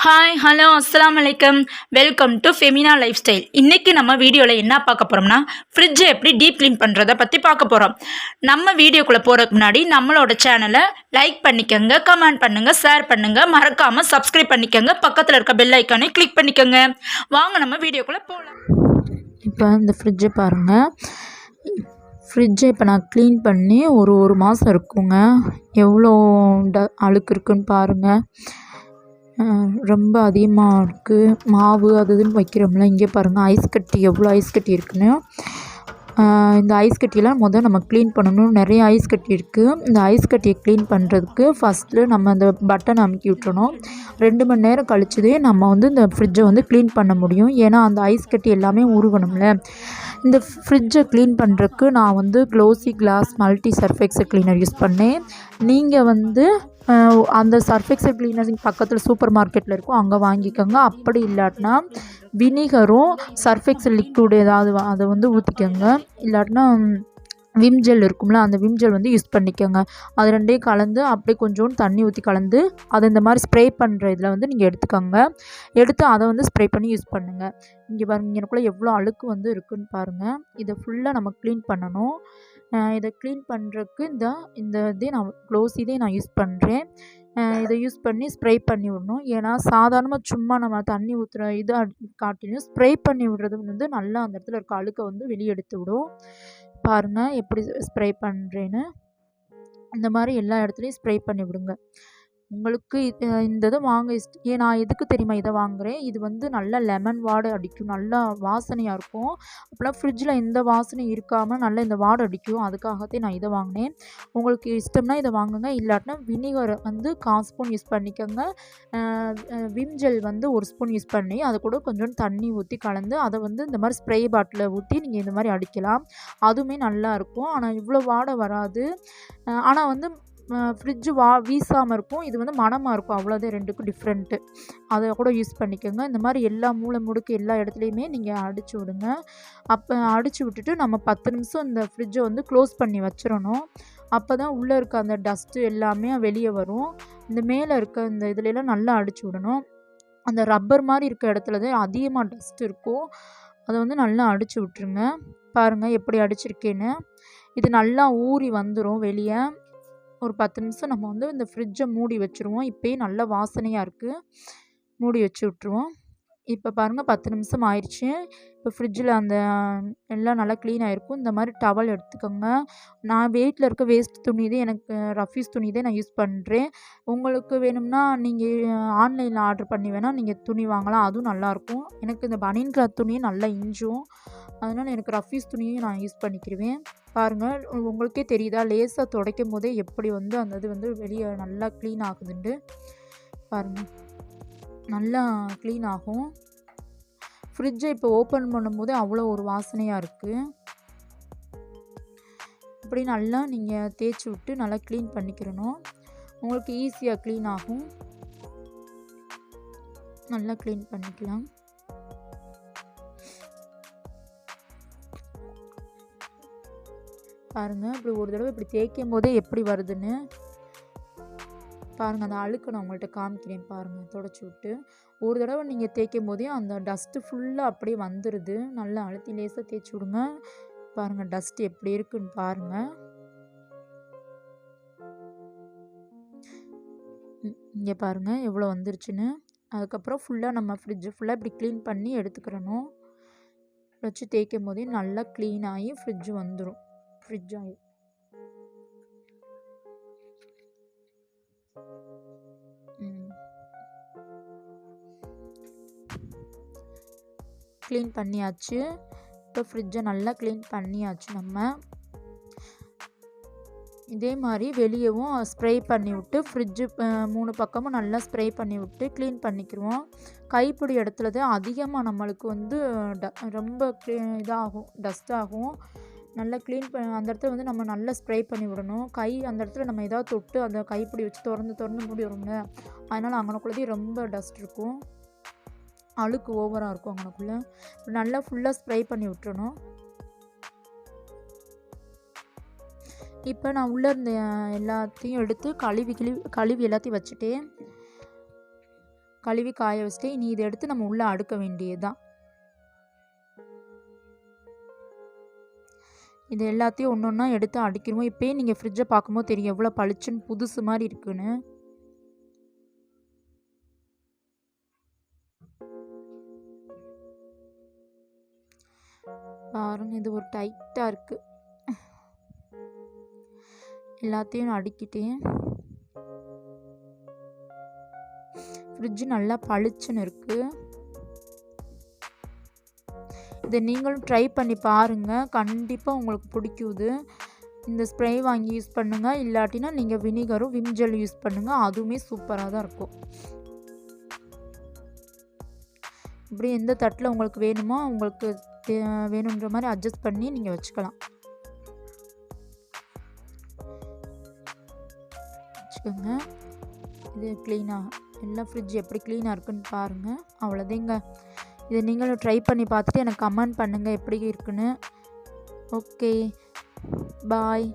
Hi hello அஸ்ஸலாமு அலைக்கம். Welcome to Femina lifestyle. இன்றைக்கி நம்ம வீடியோவில் என்ன பார்க்க போகிறோம்னா ஃப்ரிட்ஜை எப்படி டீப் க்ளீன் பண்ணுறதை பற்றி பார்க்க போகிறோம். நம்ம வீடியோக்குள்ளே போகிறதுக்கு முன்னாடி நம்மளோட சேனலை லைக் பண்ணிக்கோங்க, கமெண்ட் பண்ணுங்கள், ஷேர் பண்ணுங்கள், மறக்காமல் சப்ஸ்கிரைப் பண்ணிக்கோங்க, பக்கத்தில் இருக்க பெல் ஐக்கானை கிளிக் பண்ணிக்கோங்க. வாங்க நம்ம வீடியோக்குள்ளே போகலாம். இப்போ இந்த ஃப்ரிட்ஜை பாருங்கள். ஃப்ரிட்ஜை இப்போ நான் க்ளீன் பண்ணி ஒரு மாதம் இருக்குங்க. எவ்வளோ அழுக்கு இருக்குன்னு பாருங்கள். ரொம்ப அதிகமாக இருக்குது. மாவு அது இதுன்னு வைக்கிறோம்ல, இங்கே பாருங்கள் ஐஸ் கட்டி எவ்வளோ ஐஸ் கட்டி இருக்குன்னு. இந்த ஐஸ் கட்டியெல்லாம் நம்ம க்ளீன் பண்ணணும். நிறைய ஐஸ் கட்டி இருக்குது. இந்த ஐஸ் கட்டியை க்ளீன் பண்ணுறதுக்கு ஃபஸ்ட்டு நம்ம அந்த பட்டன் அமுக்கி விட்டுறணும். 2 மணி நேரம் கழிச்சதே நம்ம இந்த ஃப்ரிட்ஜை க்ளீன் பண்ண முடியும். ஏன்னா அந்த ஐஸ் கட்டி எல்லாமே உருகணும்ல. இந்த ஃப்ரிட்ஜை க்ளீன் பண்ணுறதுக்கு நான் glossy glass multi surface cleaner use பண்ணேன். நீங்கள் அந்த சர்ஃபெக்சல் கிளீனர் பக்கத்தில் சூப்பர் மார்க்கெட்டில் இருக்கும், அங்கே வாங்கிக்கோங்க. அப்படி இல்லாட்டினா வினிகரும் சர்ஃபெக்சல் லிக்விட் ஏதாவது அதை ஊற்றிக்கோங்க. இல்லாட்டினா விம் ஜெல் இருக்கும்ல, அந்த விம் ஜெல் யூஸ் பண்ணிக்கோங்க. அது ரெண்டையும் கலந்து அப்படியே கொஞ்சோண்டு தண்ணி ஊற்றி கலந்து அதை இந்த மாதிரி ஸ்ப்ரே பண்ணுற இதில் நீங்கள் எடுத்துக்கோங்க. எடுத்து அதை ஸ்ப்ரே பண்ணி யூஸ் பண்ணுங்கள். இங்கே பாருங்கள், எனக்குள்ளே எவ்வளோ அழுக்கு இருக்குதுன்னு பாருங்கள். இதை ஃபுல்லாக நம்ம க்ளீன் பண்ணணும். இதை க்ளீன் பண்ணுறதுக்கு இதே நான் யூஸ் பண்ணுறேன். இதை யூஸ் பண்ணி ஸ்ப்ரே பண்ணி விடணும். ஏன்னா சாதாரணமாக சும்மா நம்ம தண்ணி ஊற்றுற இதை காட்டிலும் ஸ்ப்ரே பண்ணி விடுறது நல்லா அந்த இடத்துல இருக்க அழுக்கை வெளியே எடுத்து விடும். பாருங்கள் எப்படி ஸ்ப்ரே பண்ணுறேன்னு. இந்த மாதிரி எல்லா இடத்துலையும் ஸ்ப்ரே பண்ணி விடுங்க. உங்களுக்கு இந்த இதை வாங்க நான் எதுக்கு தெரியுமா இதை வாங்குகிறேன். இது நல்லா லெமன் வாடை அடிக்கும், நல்லா வாசனையாக இருக்கும். அப்போலாம் ஃப்ரிட்ஜில் எந்த வாசனையும் இருக்காமல் நல்லா இந்த வாடை அடிக்கும். அதுக்காகத்தான் நான் இதை வாங்கினேன். உங்களுக்கு இஷ்டம்னா இதை வாங்குங்க. இல்லாட்டினா வினிகரை 1/4 ஸ்பூன் யூஸ் பண்ணிக்கோங்க. விம் ஜெல் 1 ஸ்பூன் யூஸ் பண்ணி அது கூட கொஞ்சம் தண்ணி ஊற்றி கலந்து அதை இந்த மாதிரி ஸ்ப்ரே பாட்டிலில் ஊற்றி நீங்கள் இந்த மாதிரி அடிக்கலாம். அதுவுமே நல்லாயிருக்கும். ஆனால் இவ்வளோ வாடை வராது. ஆனால் ஃப்ரிட்ஜு வீசாமல் இருக்கும். இது மணமாக இருக்கும். அவ்வளோதான், ரெண்டுக்கும் டிஃப்ரெண்ட்டு. அதை கூட யூஸ் பண்ணிக்கோங்க. இந்த மாதிரி எல்லா மூலை முடுக்கு எல்லா இடத்துலையுமே நீங்கள் அடித்து விடுங்க. அப்போ அடித்து விட்டுட்டு நம்ம 10 நிமிஷம் இந்த ஃப்ரிட்ஜை க்ளோஸ் பண்ணி வச்சிடணும். அப்போ தான் உள்ளே இருக்க அந்த டஸ்ட்டு எல்லாமே வெளியே வரும். இந்த மேலே இருக்க இந்த இதுலலாம் நல்லா அடித்து விடணும். அந்த ரப்பர் மாதிரி இருக்க இடத்துல தான் அதிகமாக டஸ்ட் இருக்கும். அதை நல்லா அடித்து விட்டுருங்க. பாருங்கள் எப்படி அடிச்சிருக்கேன்னு. இது நல்லா ஊறி வந்துடும் வெளியே. ஒரு 10 நிமிஷம் நம்ம இந்த ஃப்ரிட்ஜை மூடி வச்சுருவோம். இப்போயே நல்ல வாசனையாக இருக்குது. மூடி வச்சு விட்ருவோம். இப்போ பாருங்கள் 10 நிமிஷம் ஆயிடுச்சு. இப்போ ஃப்ரிட்ஜில் அந்த எல்லாம் நல்லா க்ளீன் ஆகிருக்கும். இந்த மாதிரி டவல் எடுத்துக்கோங்க. நான் வீட்டில் இருக்க வேஸ்ட் துணி தான், எனக்கு ரஃபீஸ் துணி தான் நான் யூஸ் பண்ணுறேன். உங்களுக்கு வேணும்னா நீங்கள் ஆன்லைனில் ஆர்டர் பண்ணி வேணால் நீங்கள் துணி வாங்கலாம், அதுவும் நல்லாயிருக்கும். எனக்கு இந்த பனியன் கிளாத் துணியும் நல்லா இஞ்சும், அதனால் எனக்கு ரஃபீஸ் துணியும் நான் யூஸ் பண்ணிக்கிடுவேன். பாருங்கள், உங்களுக்கே தெரியுதா லேசாக துடைக்கும் போதே எப்படி அந்த இது வெளியே நல்லா க்ளீன் ஆகுதுண்டு. பாருங்கள், நல்லா க்ளீன் ஆகும். ஃப்ரிட்ஜை இப்போ ஓப்பன் பண்ணும்போது அவ்வளோ ஒரு வாசனையாக இருக்குது. இப்படி நல்லா நீங்கள் தேய்ச்சி விட்டு நல்லா க்ளீன் பண்ணிக்கிறணும். உங்களுக்கு ஈஸியாக க்ளீன் ஆகும். நல்லா க்ளீன் பண்ணிக்கலாம். பாருங்கள், இப்படி ஒரு தடவை இப்படி தேய்க்கும் போதே எப்படி வருதுன்னு பாருங்கள். அந்த அழுக்கு நான் உங்கள்கிட்ட காமிக்கிறேன் பாருங்கள். தொடச்சி விட்டு ஒரு தடவை நீங்கள் தேய்க்கும் போதே அந்த டஸ்ட்டு ஃபுல்லாக அப்படியே வந்துடுது. நல்லா அழுத்தி லேசாக தேய்ச்சி விடுங்க. பாருங்கள் டஸ்ட்டு எப்படி இருக்குன்னு பாருங்கள். இங்கே பாருங்கள் எவ்வளோ வந்துருச்சுன்னு. அதுக்கப்புறம் ஃபுல்லாக நம்ம ஃப்ரிட்ஜு ஃபுல்லாக இப்படி க்ளீன் பண்ணி எடுத்துக்கிறணும். வச்சு தேய்க்கும் போதே நல்லா க்ளீன் ஆகி ஃப்ரிட்ஜு வந்துடும். ஃப்ரிட்ஜ் ஆகி க்ளீன் பண்ணியாச்சு. இப்போ ஃப்ரிட்ஜை நல்லா க்ளீன் பண்ணியாச்சு. நம்ம இதே மாதிரி வெளியவும் ஸ்ப்ரே பண்ணி விட்டு ஃப்ரிட்ஜு 3 பக்கமும் நல்லா ஸ்ப்ரே பண்ணி விட்டு க்ளீன் பண்ணிக்கிடுவோம். கைப்பிடி இடத்துல தான் அதிகமாக நம்மளுக்கு ரொம்ப இதாகும், டஸ்ட் ஆகும். நல்லா க்ளீன் அந்த இடத்துல நம்ம நல்லா ஸ்ப்ரே பண்ணி விடணும். அந்த இடத்துல நம்ம ஏதாவது தொட்டு அந்த கைப்பிடி வச்சு திறந்து மூடி வரும்ல, அதனால் அங்கனக்குள்ளதே ரொம்ப டஸ்ட் இருக்கும், அழுக்கு ஓவராக இருக்கும் அங்கனக்குள்ளே. நல்லா ஃபுல்லாக ஸ்ப்ரே பண்ணி விட்டுறணும். இப்போ நான் உள்ளே இருந்த எல்லாத்தையும் எடுத்து கழுவி எல்லாத்தையும் வச்சுட்டேன். கழுவி காய வச்சுட்டு இனி இதை எடுத்து நம்ம உள்ளே அடுக்க வேண்டியது தான். இது எல்லாத்தையும் ஒன்று ஒன்றா எடுத்து அடுக்கிடுவோம். இப்போயே நீங்கள் ஃப்ரிட்ஜை பார்க்கும்போது தெரியும் எவ்வளோ பளிச்சுன்னு புதுசு மாதிரி இருக்குன்னு. பாருங்க, இது ஒரு டைட்டாக இருக்குது. எல்லாத்தையும் அடுக்கிட்டேன். ஃப்ரிட்ஜ் நல்லா பளிச்சுன்னு இருக்குது. இதை நீங்களும் ட்ரை பண்ணி பாருங்கள், கண்டிப்பாக உங்களுக்கு பிடிக்குது. இந்த ஸ்ப்ரே வாங்கி யூஸ் பண்ணுங்கள், இல்லாட்டினா நீங்கள் வினிகரும் விம் ஜெல் யூஸ் பண்ணுங்கள், அதுவுமே சூப்பராக தான் இருக்கும். இப்படி எந்த தட்டில் உங்களுக்கு வேணுமோ உங்களுக்கு வேணுன்ற மாதிரி அட்ஜஸ்ட் பண்ணி நீங்கள் வச்சுக்கலாம். வச்சுக்கோங்க. இது க்ளீனாக எல்லாம் ஃப்ரிட்ஜ் எப்படி க்ளீனாக இருக்குன்னு பாருங்கள். அவ்வளோதேங்க. இதை நீங்களும் ட்ரை பண்ணி பார்த்துட்டு எனக்கு கமெண்ட் பண்ணுங்கள் எப்படி இருக்குன்னு. ஓகே, பாய்.